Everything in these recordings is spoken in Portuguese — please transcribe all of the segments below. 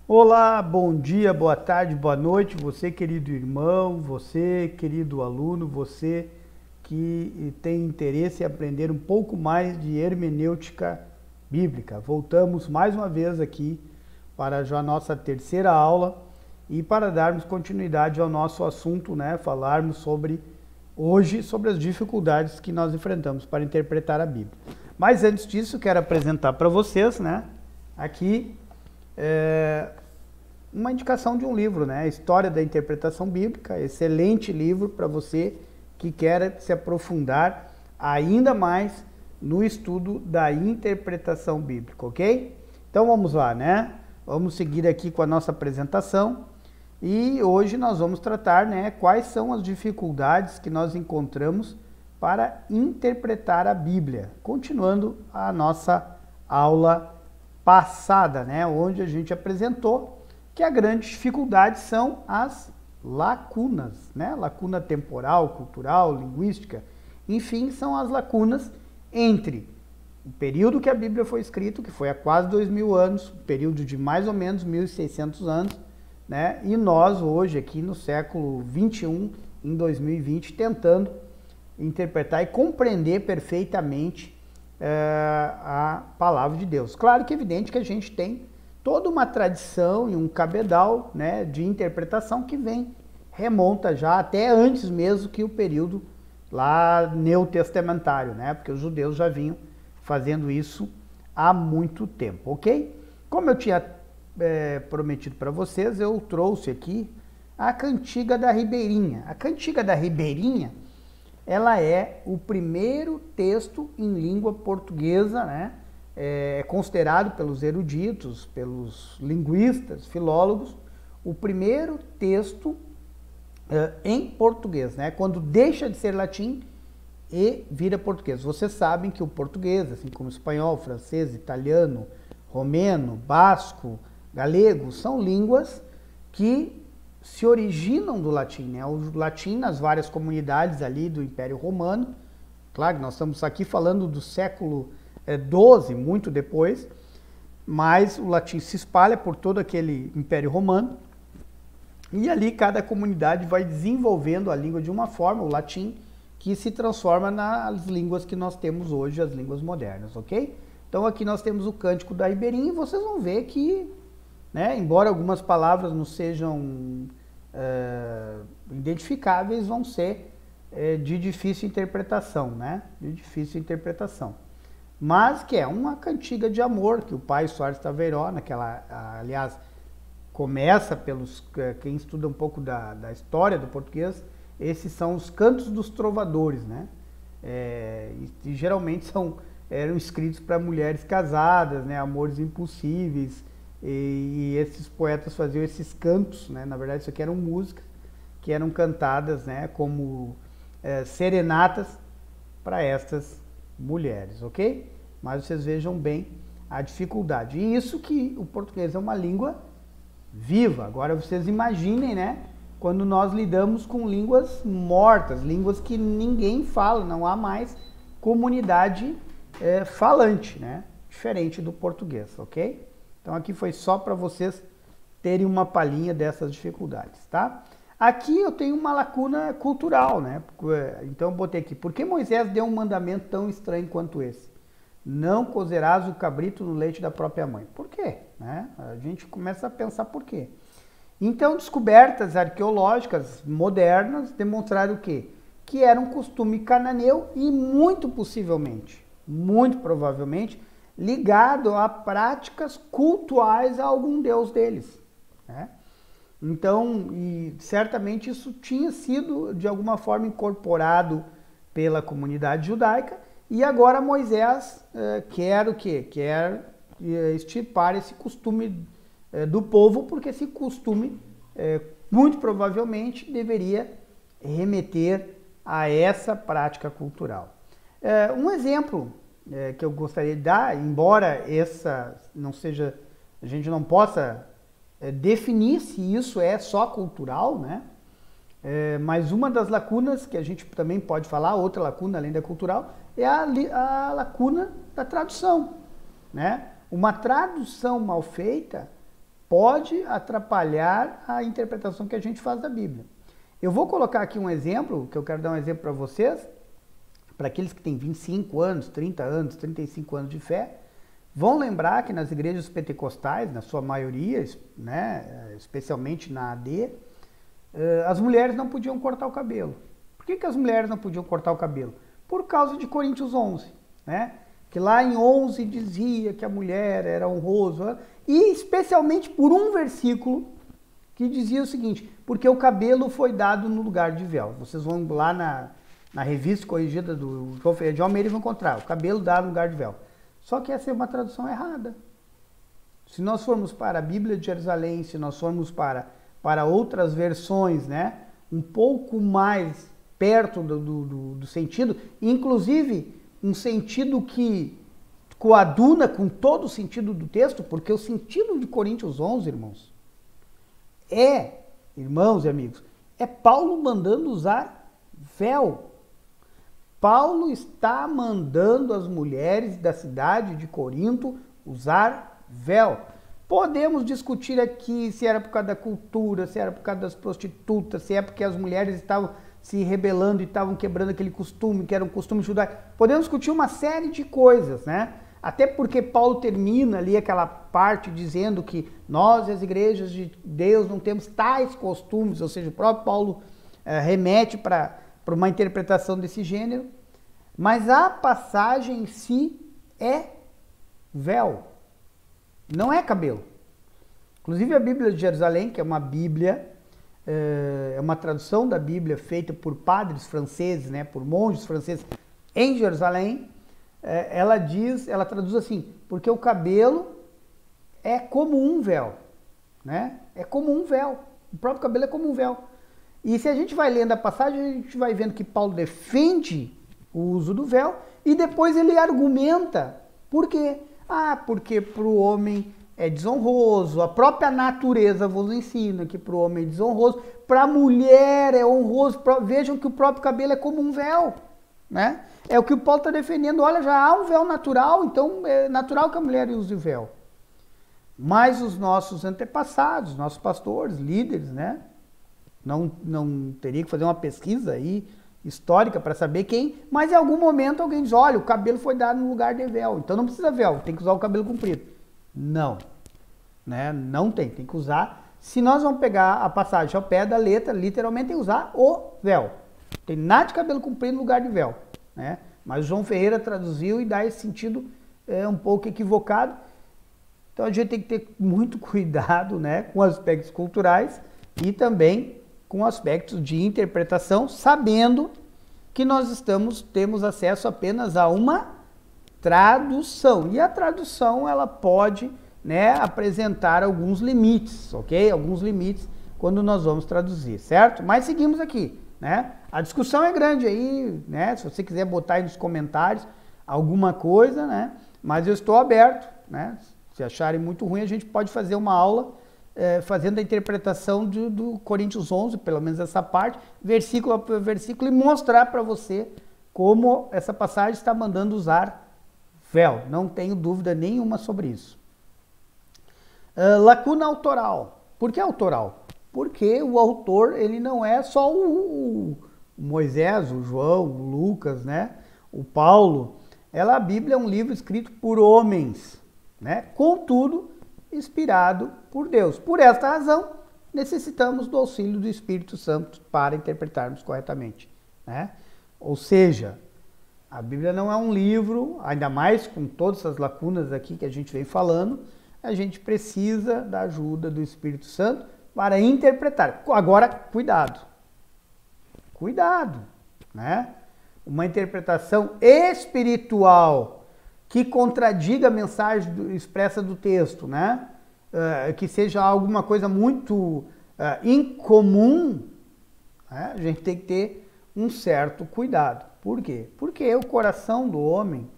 Olá, bom dia, boa tarde, boa noite, você querido irmão, você querido aluno, você que tem interesse em aprender um pouco mais de hermenêutica bíblica. Voltamos mais uma vez aqui para já a nossa terceira aula e para darmos continuidade ao nosso assunto, né? Falarmos hoje sobre as dificuldades que nós enfrentamos para interpretar a Bíblia. Mas antes disso, quero apresentar para vocês, né? Aqui uma indicação de um livro, né? História da Interpretação Bíblica, excelente livro para você que quer se aprofundar ainda mais no estudo da interpretação bíblica, ok? Então vamos lá, né? Vamos seguir aqui com a nossa apresentação e hoje nós vamos tratar, né, quais são as dificuldades que nós encontramos para interpretar a Bíblia, continuando a nossa aula passada, né, onde a gente apresentou que a grande dificuldade são as lacunas, né? Lacuna temporal, cultural, linguística, enfim, são as lacunas entre o período que a Bíblia foi escrita, que foi há quase 2000 anos, o período de mais ou menos 1600 anos, né? E nós hoje aqui no século 21, em 2020, tentando interpretar e compreender perfeitamente a palavra de Deus. Claro que é evidente que a gente tem toda uma tradição e um cabedal, né, de interpretação que remonta já até antes mesmo que o período lá neotestamentário, né, porque os judeus já vinham fazendo isso há muito tempo, ok? Como eu tinha prometido para vocês, eu trouxe aqui a Cantiga da Ribeirinha. A Cantiga da Ribeirinha, ela é o primeiro texto em língua portuguesa, né, é considerado pelos eruditos, pelos linguistas, filólogos, o primeiro texto em português, né? Quando deixa de ser latim e vira português. Vocês sabem que o português, assim como o espanhol, francês, italiano, romeno, basco, galego, são línguas que se originam do latim, né? O latim nas várias comunidades ali do Império Romano, claro que nós estamos aqui falando do século 12, muito depois, mas o latim se espalha por todo aquele Império Romano e ali cada comunidade vai desenvolvendo a língua de uma forma, o latim, que se transforma nas línguas que nós temos hoje, as línguas modernas, ok? Então aqui nós temos o Cântico da Ribeirinha e vocês vão ver que, né, embora algumas palavras não sejam identificáveis, vão ser de difícil interpretação, né? De difícil interpretação. Mas que é uma cantiga de amor que o pai Soares Taveiró, aliás, começa quem estuda um pouco da história do português, esses são os cantos dos trovadores, né? E geralmente eram escritos para mulheres casadas, né? Amores impossíveis, e esses poetas faziam esses cantos, né? Na verdade isso aqui eram músicas que eram cantadas, né, como serenatas para estas mulheres, ok? Mas vocês vejam bem a dificuldade. E isso que o português é uma língua viva. Agora vocês imaginem, né, quando nós lidamos com línguas mortas, línguas que ninguém fala, não há mais comunidade falante, né? Diferente do português, ok? Então aqui foi só para vocês terem uma palhinha dessas dificuldades, tá? Aqui eu tenho uma lacuna cultural, né? Então eu botei aqui, por que Moisés deu um mandamento tão estranho quanto esse? Não cozerás o cabrito no leite da própria mãe. Por quê? Né? A gente começa a pensar por quê. Então, descobertas arqueológicas modernas demonstraram o quê? Que era um costume cananeu e muito possivelmente, muito provavelmente, ligado a práticas cultuais a algum deus deles, né? Então, e certamente isso tinha sido de alguma forma incorporado pela comunidade judaica e agora Moisés quer o quê? Quer extirpar esse costume do povo, porque esse costume muito provavelmente deveria remeter a essa prática cultural. Um exemplo que eu gostaria de dar, embora essa não seja, a gente não possa definir se isso é só cultural, né? Mas uma das lacunas que a gente também pode falar, outra lacuna além da cultural, é a lacuna da tradução, né? Uma tradução mal feita pode atrapalhar a interpretação que a gente faz da Bíblia. Eu vou colocar aqui um exemplo, que eu quero dar um exemplo para vocês, para aqueles que têm 25 anos, 30 anos, 35 anos de fé, vão lembrar que nas igrejas pentecostais, na sua maioria, né, especialmente na AD, as mulheres não podiam cortar o cabelo. Por que as mulheres não podiam cortar o cabelo? Por causa de Coríntios 11, né? Que lá em 11 dizia que a mulher era honrosa, e especialmente por um versículo que dizia o seguinte, porque o cabelo foi dado no lugar de véu. Vocês vão lá na revista corrigida do João Ferreira de Almeida e vão encontrar o cabelo dado no lugar de véu. Só que essa é uma tradução errada. Se nós formos para a Bíblia de Jerusalém, se nós formos para outras versões, né, um pouco mais perto do sentido, inclusive um sentido que coaduna com todo o sentido do texto, porque o sentido de Coríntios 11, irmãos, irmãos e amigos, é Paulo mandando usar véu. Paulo está mandando as mulheres da cidade de Corinto usar véu. Podemos discutir aqui se era por causa da cultura, se era por causa das prostitutas, se é porque as mulheres estavam se rebelando e estavam quebrando aquele costume, que era um costume judaico. Podemos discutir uma série de coisas, né? Até porque Paulo termina ali aquela parte dizendo que nós, as igrejas de Deus, não temos tais costumes, ou seja, o próprio Paulo remete para uma interpretação desse gênero, mas a passagem em si é véu, não é cabelo. Inclusive a Bíblia de Jerusalém, que é uma Bíblia, é uma tradução da Bíblia feita por padres franceses, né, por monges franceses em Jerusalém, ela traduz assim, porque o cabelo é como um véu, né? É como um véu, o próprio cabelo é como um véu. E se a gente vai lendo a passagem, a gente vai vendo que Paulo defende o uso do véu e depois ele argumenta. Por quê? Porque para o homem é desonroso, a própria natureza vos ensina que para o homem é desonroso, para a mulher é honroso, vejam que o próprio cabelo é como um véu, né? É o que o Paulo está defendendo, olha, já há um véu natural, então é natural que a mulher use o véu. Mas os nossos antepassados, nossos pastores, líderes, né? Não teria que fazer uma pesquisa aí histórica para saber quem, mas em algum momento alguém diz, olha, o cabelo foi dado no lugar de véu, então não precisa véu, tem que usar o cabelo comprido. Não, né? Não tem que usar. Se nós vamos pegar a passagem ao pé da letra, literalmente tem que usar o véu. Tem nada de cabelo comprido no lugar de véu, né? Mas o João Ferreira traduziu e dá esse sentido um pouco equivocado. Então a gente tem que ter muito cuidado, né, com aspectos culturais e também com aspectos de interpretação, sabendo que nós temos acesso apenas a uma tradução. E a tradução ela pode, né, apresentar alguns limites, ok? Alguns limites quando nós vamos traduzir, certo? Mas seguimos aqui, né? A discussão é grande aí, né? Se você quiser botar aí nos comentários alguma coisa, né? Mas eu estou aberto, né? Se acharem muito ruim, a gente pode fazer uma aula fazendo a interpretação do Coríntios 11, pelo menos essa parte, versículo a versículo, e mostrar para você como essa passagem está mandando usar véu. Não tenho dúvida nenhuma sobre isso. Lacuna autoral. Por que autoral? Porque o autor, ele não é só o Moisés, o João, o Lucas, né? O Paulo. A Bíblia é um livro escrito por homens, né? Contudo, inspirado por Deus. Por esta razão, necessitamos do auxílio do Espírito Santo para interpretarmos corretamente, né? Ou seja, a Bíblia não é um livro, ainda mais com todas essas lacunas aqui que a gente vem falando, a gente precisa da ajuda do Espírito Santo para interpretar. Agora, cuidado. Cuidado, né? Uma interpretação espiritual que contradiga a mensagem expressa do texto, né? Que seja alguma coisa muito incomum, né? A gente tem que ter um certo cuidado. Por quê? Porque o coração do homem,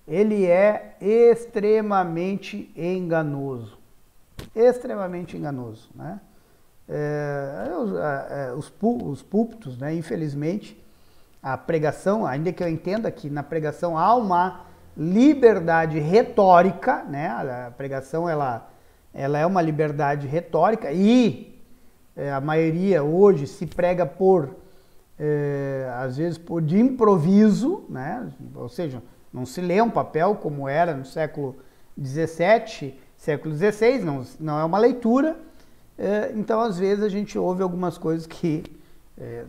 ele é extremamente enganoso. Extremamente enganoso, né? Os púlpitos, né? Infelizmente, a pregação, ainda que eu entenda que na pregação há uma liberdade retórica, né? A pregação ela é uma liberdade retórica e a maioria hoje se prega às vezes de improviso, né? Ou seja, não se lê um papel como era no século XVII, século XVI, não é uma leitura. Então, às vezes, a gente ouve algumas coisas que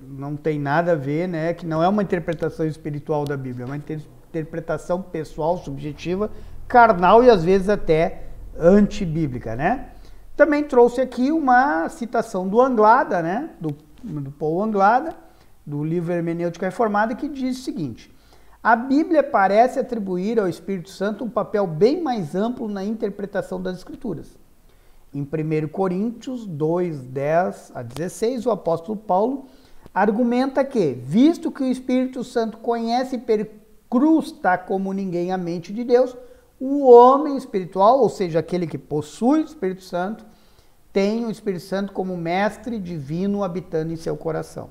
não tem nada a ver, né? Que não é uma interpretação espiritual da Bíblia, é uma interpretação pessoal, subjetiva, carnal e, às vezes, até antibíblica, né? Também trouxe aqui uma citação do Anglada, né? Do Paul Anglada, do livro Hermenêutica Reformada, que diz o seguinte: a Bíblia parece atribuir ao Espírito Santo um papel bem mais amplo na interpretação das Escrituras. Em 1 Coríntios 2, 10 a 16, o apóstolo Paulo argumenta que, visto que o Espírito Santo conhece e percrusta como ninguém a mente de Deus, o homem espiritual, ou seja, aquele que possui o Espírito Santo, tem o Espírito Santo como mestre divino habitando em seu coração,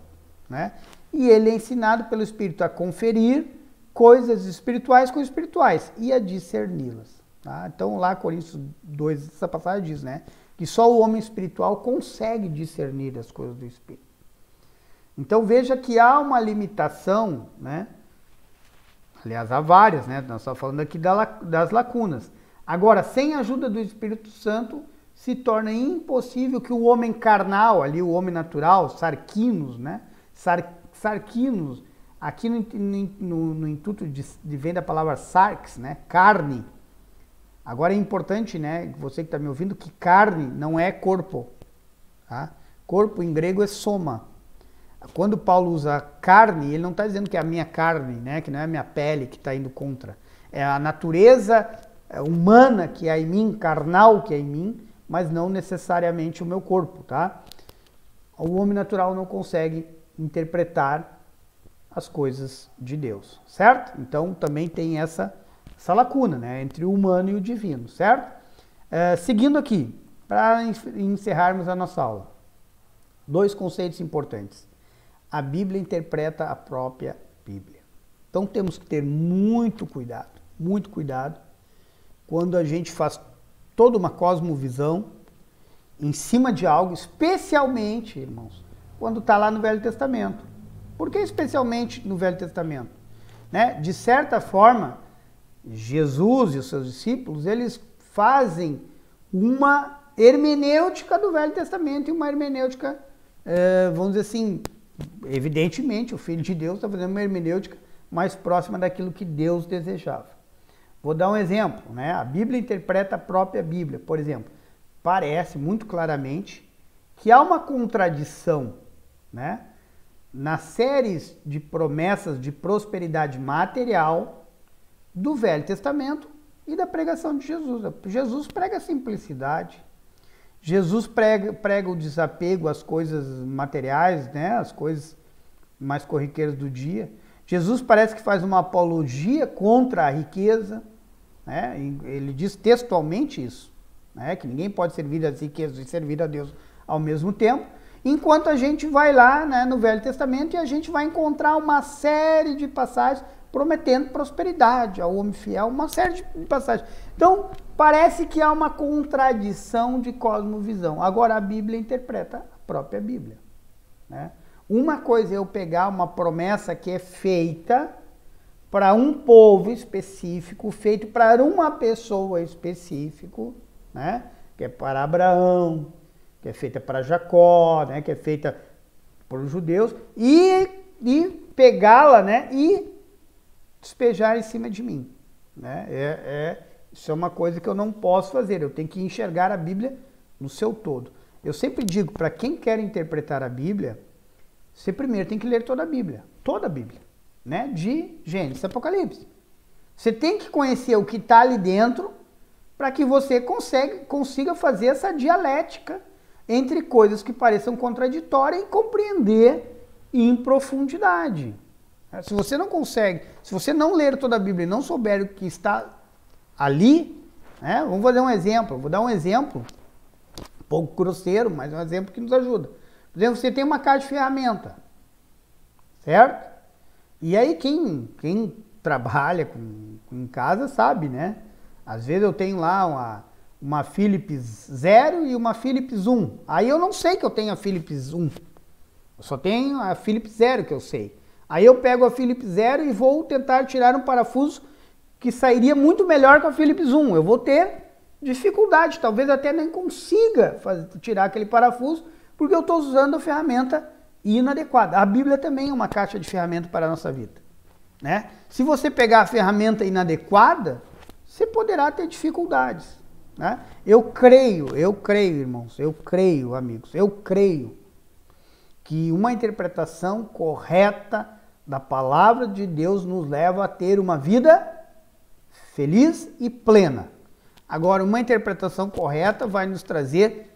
né? E ele é ensinado pelo Espírito a conferir coisas espirituais com espirituais e a discerni-las. Tá? Então lá Coríntios 2, essa passagem diz, né, que só o homem espiritual consegue discernir as coisas do Espírito. Então veja que há uma limitação, né? Aliás, há várias, né? Nós estamos falando aqui das lacunas. Agora, sem a ajuda do Espírito Santo, se torna impossível que o homem carnal, ali o homem natural, sarquinos, né? Sarquinos, aqui no intuito de vem da palavra sarx, né? Carne. Agora é importante, né? Você que está me ouvindo, que carne não é corpo. Tá? Corpo em grego é soma. Quando Paulo usa carne, ele não está dizendo que é a minha carne, né? Que não é a minha pele que está indo contra. É a natureza humana que é em mim, carnal que é em mim, mas não necessariamente o meu corpo, tá? O homem natural não consegue interpretar as coisas de Deus, certo? Então também tem essa lacuna, né? Entre o humano e o divino, certo? Seguindo aqui, para encerrarmos a nossa aula, 2 conceitos importantes. A Bíblia interpreta a própria Bíblia. Então temos que ter muito cuidado, quando a gente faz toda uma cosmovisão em cima de algo, especialmente, irmãos, quando está lá no Velho Testamento. Por que especialmente no Velho Testamento? Né? De certa forma, Jesus e os seus discípulos, eles fazem uma hermenêutica do Velho Testamento e uma hermenêutica, vamos dizer assim, evidentemente, o Filho de Deus está fazendo uma hermenêutica mais próxima daquilo que Deus desejava. Vou dar um exemplo, né? A Bíblia interpreta a própria Bíblia. Por exemplo, parece muito claramente que há uma contradição, né, nas séries de promessas de prosperidade material do Velho Testamento e da pregação de Jesus. Jesus prega a simplicidade. Jesus prega o desapego às coisas materiais, né, às coisas mais corriqueiras do dia. Jesus parece que faz uma apologia contra a riqueza, né? Ele diz textualmente isso, né, que ninguém pode servir às riquezas e servir a Deus ao mesmo tempo, enquanto a gente vai lá, né, no Velho Testamento e a gente vai encontrar uma série de passagens prometendo prosperidade ao homem fiel, uma série de passagens. Então, parece que há uma contradição de cosmovisão. Agora, a Bíblia interpreta a própria Bíblia, né? Uma coisa é eu pegar uma promessa que é feita para um povo específico, feito para uma pessoa específica, né? Que é para Abraão, que é feita para Jacó, né? Que é feita por os judeus, e pegá-la, né? E despejar em cima de mim, né? Isso é uma coisa que eu não posso fazer, eu tenho que enxergar a Bíblia no seu todo. Eu sempre digo, para quem quer interpretar a Bíblia, você primeiro tem que ler toda a Bíblia, né? De Gênesis a Apocalipse. Você tem que conhecer o que está ali dentro para que você consiga fazer essa dialética entre coisas que pareçam contraditórias e compreender em profundidade. Se você não consegue, se você não ler toda a Bíblia e não souber o que está ali, né? Vamos fazer um exemplo, vou dar um exemplo, um pouco grosseiro, mas é um exemplo que nos ajuda. Por exemplo, você tem uma caixa de ferramenta, certo? E aí quem trabalha em casa sabe, né? Às vezes eu tenho lá uma Philips 0 e uma Philips 1. Aí eu não sei que eu tenho a Philips 1. Eu só tenho a Philips 0 que eu sei. Aí eu pego a Philips 0 e vou tentar tirar um parafuso que sairia muito melhor que a Philips 1. Eu vou ter dificuldade, talvez até nem consiga tirar aquele parafuso, porque eu estou usando a ferramenta inadequada. A Bíblia também é uma caixa de ferramenta para a nossa vida, né? Se você pegar a ferramenta inadequada, você poderá ter dificuldades, né? Eu creio, irmãos, eu creio, amigos, eu creio que uma interpretação correta da palavra de Deus nos leva a ter uma vida feliz e plena. Agora, uma interpretação correta vai nos trazer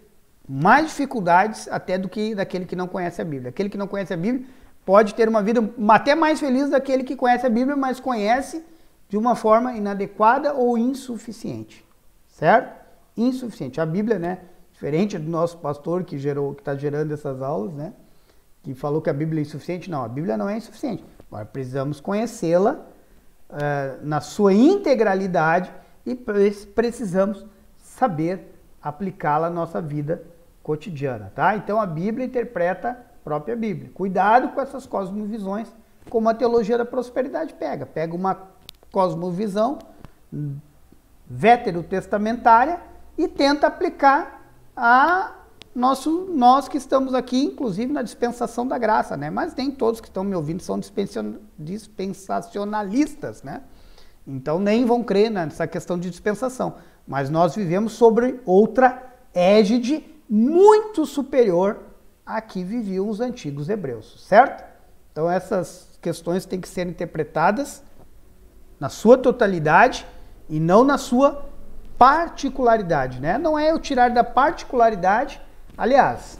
mais dificuldades até do que daquele que não conhece a Bíblia. Aquele que não conhece a Bíblia pode ter uma vida até mais feliz daquele que conhece a Bíblia, mas conhece de uma forma inadequada ou insuficiente, certo? Insuficiente. A Bíblia, né, diferente do nosso pastor que está gerando essas aulas, né, que falou que a Bíblia é insuficiente. Não, a Bíblia não é insuficiente. Agora precisamos conhecê-la na sua integralidade e precisamos saber aplicá-la à nossa vida cotidiana, tá? Então a Bíblia interpreta a própria Bíblia. Cuidado com essas cosmovisões, como a teologia da prosperidade pega. Pega uma cosmovisão veterotestamentária e tenta aplicar a nós que estamos aqui, inclusive na dispensação da graça, né? Mas nem todos que estão me ouvindo são dispensacionalistas, né? Então nem vão crer nessa questão de dispensação. Mas nós vivemos sobre outra égide muito superior a que viviam os antigos hebreus, certo? Então essas questões têm que ser interpretadas na sua totalidade e não na sua particularidade, né? Não é eu tirar da particularidade. Aliás,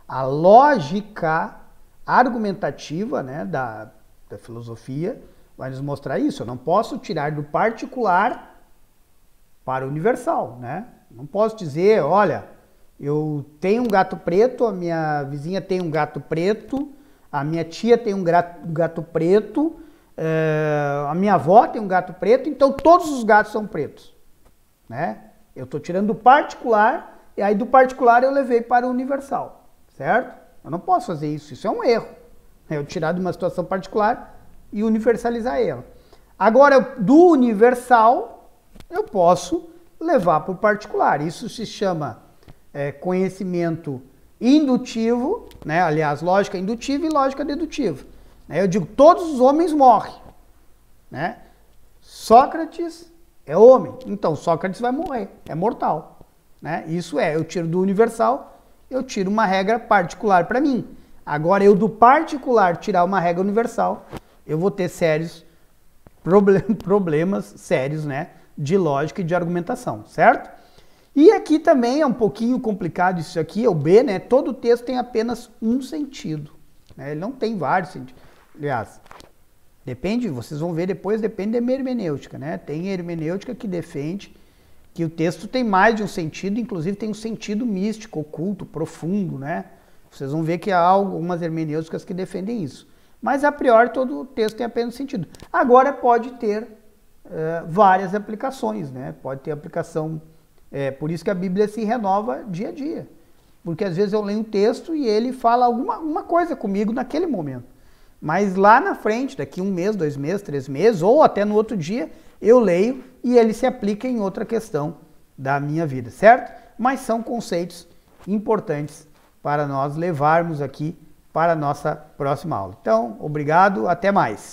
a lógica argumentativa, né, da filosofia vai nos mostrar isso. Eu não posso tirar do particular para o universal, né? Não posso dizer, olha, eu tenho um gato preto, a minha vizinha tem um gato preto, a minha tia tem um gato preto, a minha avó tem um gato preto, então todos os gatos são pretos, né? Eu estou tirando do particular e aí do particular eu levei para o universal, certo? Eu não posso fazer isso, isso é um erro. Eu tirar de uma situação particular e universalizar ela. Agora, do universal, eu posso levar para o particular. Isso se chama conhecimento indutivo, né? Aliás, lógica indutiva e lógica dedutiva. Eu digo, todos os homens morrem, né? Sócrates é homem, então Sócrates vai morrer, é mortal. Né? Isso eu tiro do universal, eu tiro uma regra particular para mim. Agora, eu do particular tirar uma regra universal, eu vou ter sérios problemas sérios, né, de lógica e de argumentação, certo? E aqui também é um pouquinho complicado isso aqui, é o B, né? Todo texto tem apenas um sentido, né? Ele não tem vários sentidos. Aliás, depende, vocês vão ver depois, depende da hermenêutica, né? Tem hermenêutica que defende que o texto tem mais de um sentido, inclusive tem um sentido místico, oculto, profundo, né? Vocês vão ver que há algumas hermenêuticas que defendem isso. Mas, a priori, todo o texto tem apenas um sentido. Agora, pode ter várias aplicações, né? Pode ter aplicação, por isso que a Bíblia se renova dia a dia. Porque, às vezes, eu leio um texto e ele fala alguma coisa comigo naquele momento. Mas, lá na frente, daqui 1 mês, 2 meses, 3 meses, ou até no outro dia, eu leio e ele se aplica em outra questão da minha vida, certo? Mas são conceitos importantes para nós levarmos aqui para a nossa próxima aula. Então, obrigado, até mais.